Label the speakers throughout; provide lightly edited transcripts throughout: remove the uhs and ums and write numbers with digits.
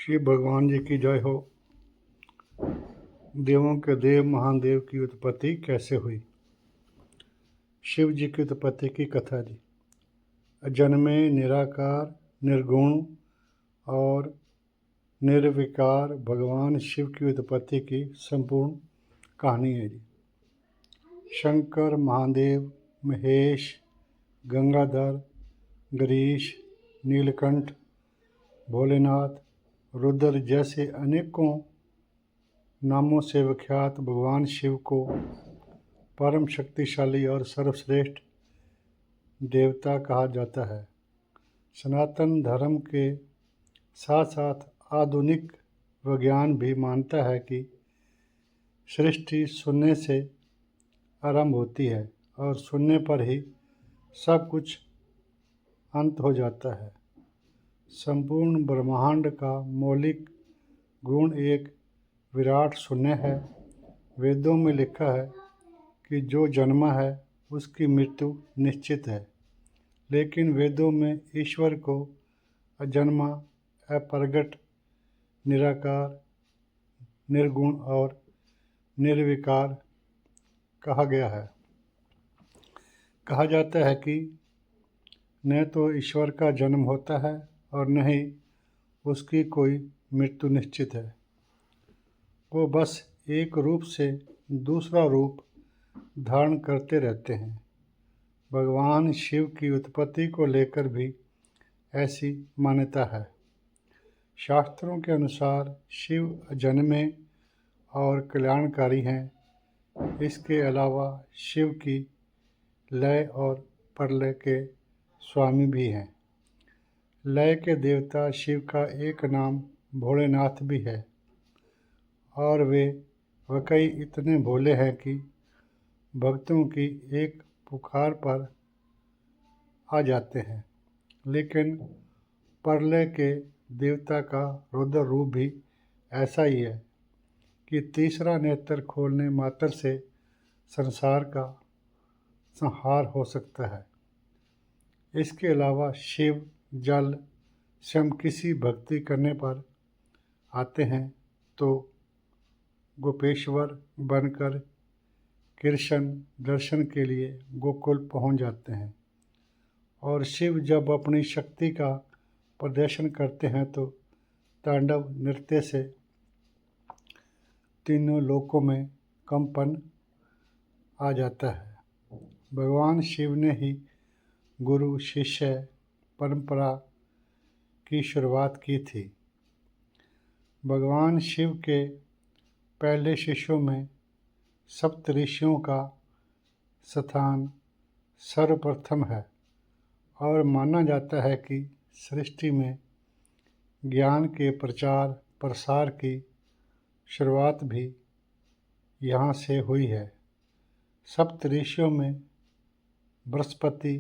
Speaker 1: शिव भगवान जी की जय हो। देवों के देव महादेव की उत्पत्ति कैसे हुई। शिव जी की उत्पत्ति की कथा जी। अजन्मे, निराकार, निर्गुण और निर्विकार भगवान शिव की उत्पत्ति की संपूर्ण कहानी है जी। शंकर, महादेव, महेश, गंगाधर, गरीश, नीलकंठ, भोलेनाथ, रुद्र जैसे अनेकों नामों से विख्यात भगवान शिव को परम शक्तिशाली और सर्वश्रेष्ठ देवता कहा जाता है। सनातन धर्म के साथ साथ आधुनिक विज्ञान भी मानता है कि सृष्टि शून्य से आरंभ होती है और शून्य पर ही सब कुछ अंत हो जाता है। संपूर्ण ब्रह्मांड का मौलिक गुण एक विराट शून्य है। वेदों में लिखा है कि जो जन्मा है उसकी मृत्यु निश्चित है, लेकिन वेदों में ईश्वर को अजन्मा, अप्रगट, निराकार, निर्गुण और निर्विकार कहा गया है। कहा जाता है कि न तो ईश्वर का जन्म होता है और न ही उसकी कोई मृत्यु निश्चित है। वो बस एक रूप से दूसरा रूप धारण करते रहते हैं। भगवान शिव की उत्पत्ति को लेकर भी ऐसी मान्यता है। शास्त्रों के अनुसार शिव अजन्मे और कल्याणकारी हैं। इसके अलावा शिव की लय और प्रलय के स्वामी भी हैं। लय के देवता शिव का एक नाम भोलेनाथ भी है और वे वाकई इतने भोले हैं कि भक्तों की एक पुकार पर आ जाते हैं। लेकिन प्रलय के देवता का रुद्र रूप भी ऐसा ही है कि तीसरा नेत्र खोलने मात्र से संसार का संहार हो सकता है। इसके अलावा शिव जल स्वयं किसी भक्ति करने पर आते हैं तो गोपेश्वर बनकर कृष्ण दर्शन के लिए गोकुल पहुंच जाते हैं और शिव जब अपनी शक्ति का प्रदर्शन करते हैं तो तांडव नृत्य से तीनों लोकों में कंपन आ जाता है। भगवान शिव ने ही गुरु शिष्य परंपरा की शुरुआत की थी। भगवान शिव के पहले शिष्यों में सप्तऋषियों का स्थान सर्वप्रथम है और माना जाता है कि सृष्टि में ज्ञान के प्रचार प्रसार की शुरुआत भी यहाँ से हुई है। सप्तऋषियों में बृहस्पति,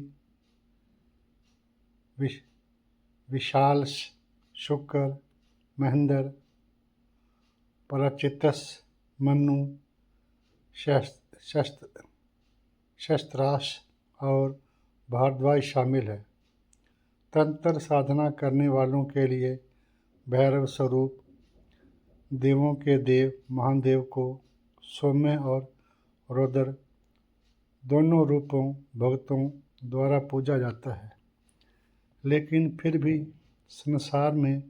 Speaker 1: विशाल, शुक्र, महेंद्र, पराचितस, मनु, शस्त्रास और भारद्वाज शामिल है। तंत्र साधना करने वालों के लिए भैरव स्वरूप, देवों के देव महादेव को सौम्य और रुद्र दोनों रूपों भक्तों द्वारा पूजा जाता है। लेकिन फिर भी संसार में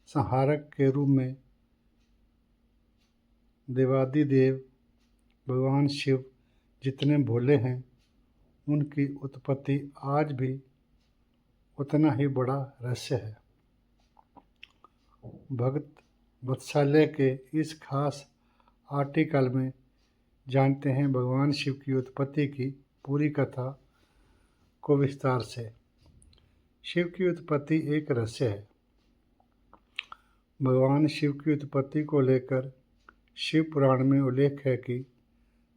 Speaker 1: संहारक के रूप में देवादिदेव भगवान शिव जितने भोले हैं, उनकी उत्पत्ति आज भी उतना ही बड़ा रहस्य है। भक्त वत्सल्य के इस खास आर्टिकल में जानते हैं भगवान शिव की उत्पत्ति की पूरी कथा को विस्तार से। शिव की उत्पत्ति एक रहस्य है। भगवान शिव की उत्पत्ति को लेकर शिव पुराण में उल्लेख है कि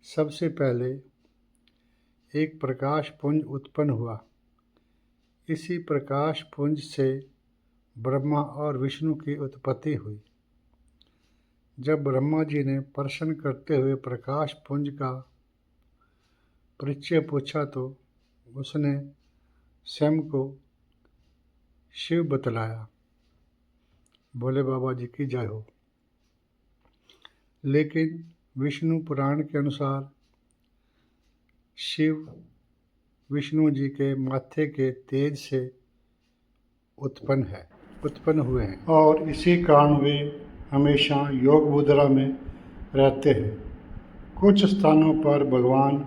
Speaker 1: सबसे पहले एक प्रकाश पुंज उत्पन्न हुआ। इसी प्रकाश पुंज से ब्रह्मा और विष्णु की उत्पत्ति हुई। जब ब्रह्मा जी ने प्रश्न करते हुए प्रकाश पुंज का परिचय पूछा तो उसने स्वयं को शिव बतलाया। भोले बाबा जी की जय हो। लेकिन विष्णु पुराण के अनुसार शिव विष्णु जी के माथे के तेज से उत्पन्न हुए हैं और इसी कारण वे हमेशा योग मुद्रा में रहते हैं। कुछ स्थानों पर भगवान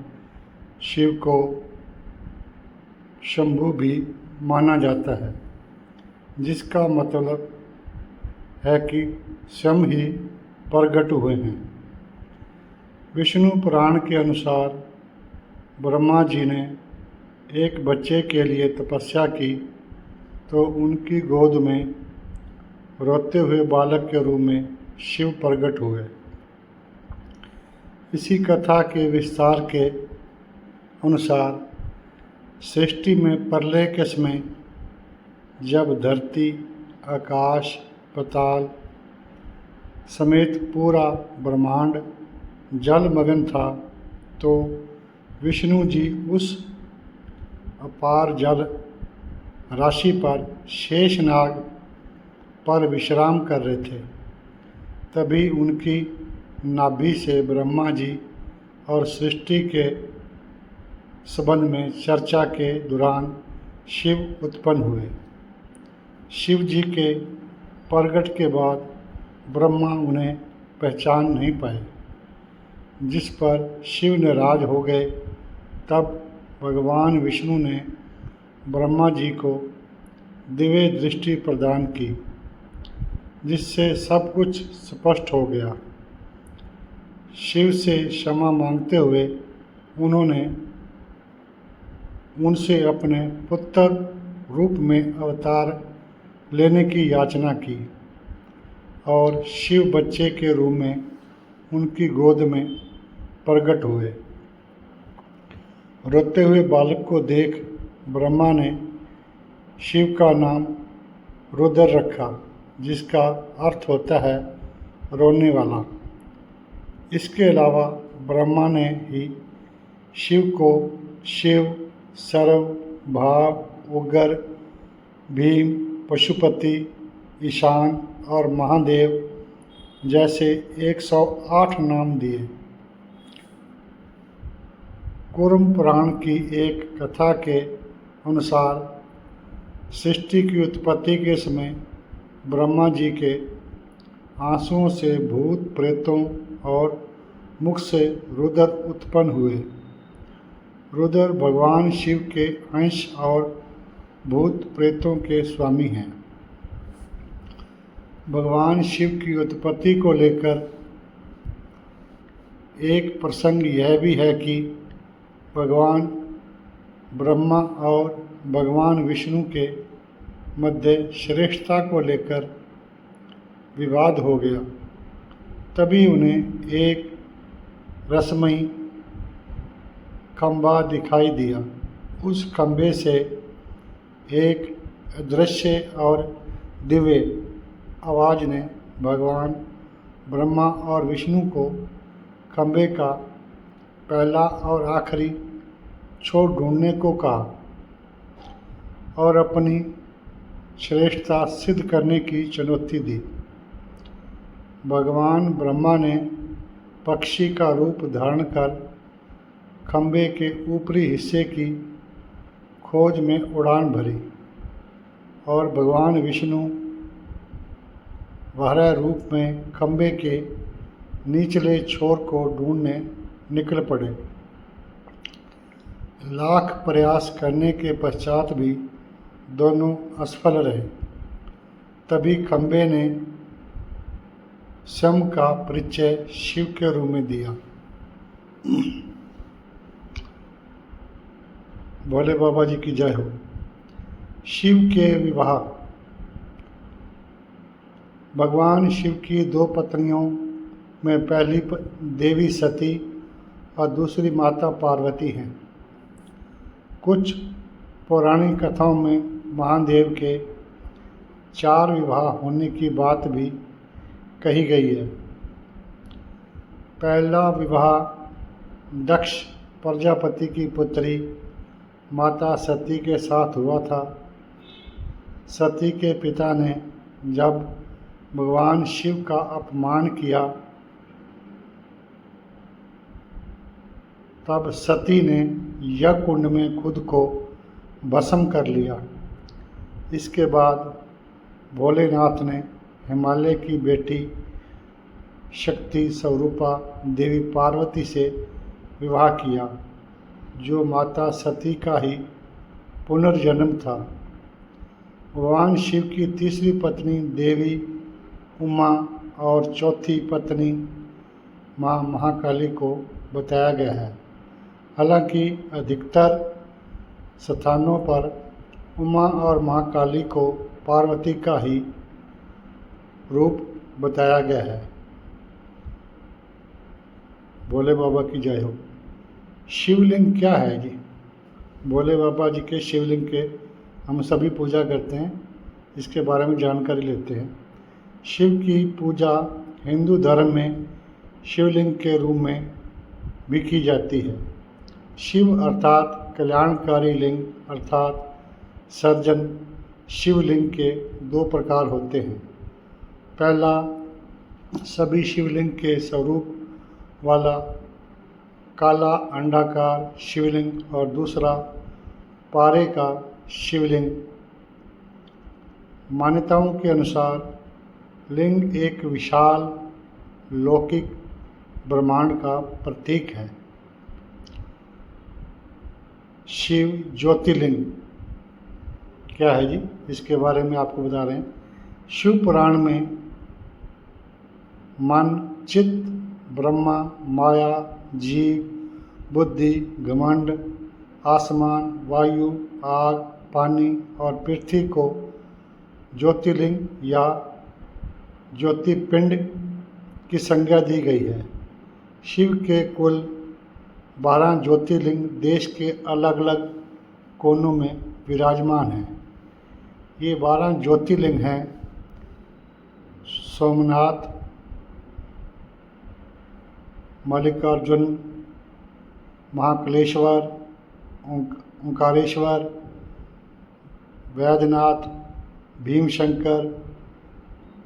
Speaker 1: शिव को शंभु भी माना जाता है, जिसका मतलब है कि स्वयं ही प्रकट हुए हैं। विष्णु पुराण के अनुसार ब्रह्मा जी ने एक बच्चे के लिए तपस्या की तो उनकी गोद में रोते हुए बालक के रूप में शिव प्रकट हुए। इसी कथा के विस्तार के अनुसार सृष्टि में प्रलय के समय जब धरती, आकाश, पाताल समेत पूरा ब्रह्मांड जलमग्न था, तो विष्णु जी उस अपार जल राशि पर शेषनाग पर विश्राम कर रहे थे। तभी उनकी नाभि से ब्रह्मा जी और सृष्टि के संबंध में चर्चा के दौरान शिव उत्पन्न हुए। शिव जी के प्रकट के बाद ब्रह्मा उन्हें पहचान नहीं पाए, जिस पर शिव नाराज हो गए। तब भगवान विष्णु ने ब्रह्मा जी को दिव्य दृष्टि प्रदान की, जिससे सब कुछ स्पष्ट हो गया। शिव से क्षमा मांगते हुए उन्होंने उनसे अपने पुत्र रूप में अवतार लेने की याचना की और शिव बच्चे के रूप में उनकी गोद में प्रकट हुए। रोते हुए बालक को देख ब्रह्मा ने शिव का नाम रुद्र रखा, जिसका अर्थ होता है रोने वाला। इसके अलावा ब्रह्मा ने ही शिव को शिव, सर्व, भाव, उग्र, भीम, पशुपति, ईशान और महादेव जैसे 108 नाम दिए। कूर्म पुराण की एक कथा के अनुसार सृष्टि की उत्पत्ति के समय ब्रह्मा जी के आंसुओं से भूत प्रेतों और मुख से रुद्र उत्पन्न हुए। रुद्र भगवान शिव के अंश और भूत प्रेतों के स्वामी हैं। भगवान शिव की उत्पत्ति को लेकर एक प्रसंग यह भी है कि भगवान ब्रह्मा और भगवान विष्णु के मध्य श्रेष्ठता को लेकर विवाद हो गया। तभी उन्हें एक रसमयी खंभा दिखाई दिया। उस खंभे से एक अदृश्य और दिव्य आवाज़ ने भगवान ब्रह्मा और विष्णु को खंभे का पहला और आखिरी छोर ढूंढने को कहा और अपनी श्रेष्ठता सिद्ध करने की चुनौती दी। भगवान ब्रह्मा ने पक्षी का रूप धारण कर खंभे के ऊपरी हिस्से की खोज में उड़ान भरी और भगवान विष्णु बाह्य रूप में खंभे के निचले छोर को ढूंढने निकल पड़े। लाख प्रयास करने के पश्चात भी दोनों असफल रहे। तभी खंभे ने स्वयं का परिचय शिव के रूप में दिया। भोले बाबा जी की जय हो। शिव के विवाह। भगवान शिव की दो पत्नियों में पहली देवी सती और दूसरी माता पार्वती हैं। कुछ पौराणिक कथाओं में महादेव के 4 विवाह होने की बात भी कही गई है। पहला विवाह दक्ष प्रजापति की पुत्री माता सती के साथ हुआ था। सती के पिता ने जब भगवान शिव का अपमान किया, तब सती ने यज्ञ कुंड में खुद को भस्म कर लिया। इसके बाद भोलेनाथ ने हिमालय की बेटी शक्ति स्वरूपा देवी पार्वती से विवाह किया, जो माता सती का ही पुनर्जन्म था। भगवान शिव की तीसरी पत्नी देवी उमा और चौथी पत्नी माँ महाकाली को बताया गया है। हालांकि अधिकतर स्थानों पर उमा और महाकाली को पार्वती का ही रूप बताया गया है। भोले बाबा की जय हो। शिवलिंग क्या है जी? भोले बाबा जी के शिवलिंग के हम सभी पूजा करते हैं, इसके बारे में जानकारी लेते हैं। शिव की पूजा हिंदू धर्म में शिवलिंग के रूप में भी की जाती है। शिव अर्थात कल्याणकारी लिंग अर्थात सर्जन शिवलिंग के दो प्रकार होते हैं। पहला सभी शिवलिंग के स्वरूप वाला काला अंडाकार शिवलिंग और दूसरा पारे का शिवलिंग। मान्यताओं के अनुसार लिंग एक विशाल लौकिक ब्रह्मांड का प्रतीक है। शिव ज्योतिर्लिंग क्या है जी? इसके बारे में आपको बता रहे हैं। शिव पुराण में मन, चित्त, ब्रह्मा, माया, जीव, बुद्धि, घमंड, आसमान, वायु, आग, पानी और पृथ्वी को ज्योतिर्लिंग या ज्योतिर्पिंड की संज्ञा दी गई है। शिव के कुल 12 ज्योतिर्लिंग देश के अलग अलग कोनों में विराजमान हैं। ये 12 ज्योतिर्लिंग हैं: सोमनाथ, मल्लिकार्जुन, महाकालेश्वर, ओंकारेश्वर, वैद्यनाथ, भीमशंकर,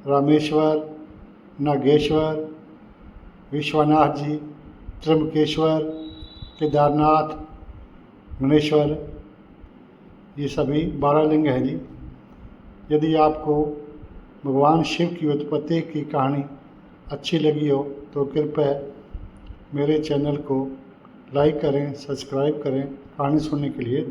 Speaker 1: रामेश्वर, नागेश्वर, विश्वनाथ जी, त्र्यंबकेश्वर, केदारनाथ, गणेश्वर। ये सभी 12 लिंग हैं जी। यदि आपको भगवान शिव की उत्पत्ति की कहानी अच्छी लगी हो तो कृपया मेरे चैनल को लाइक करें, सब्सक्राइब करें। कहानी सुनने के लिए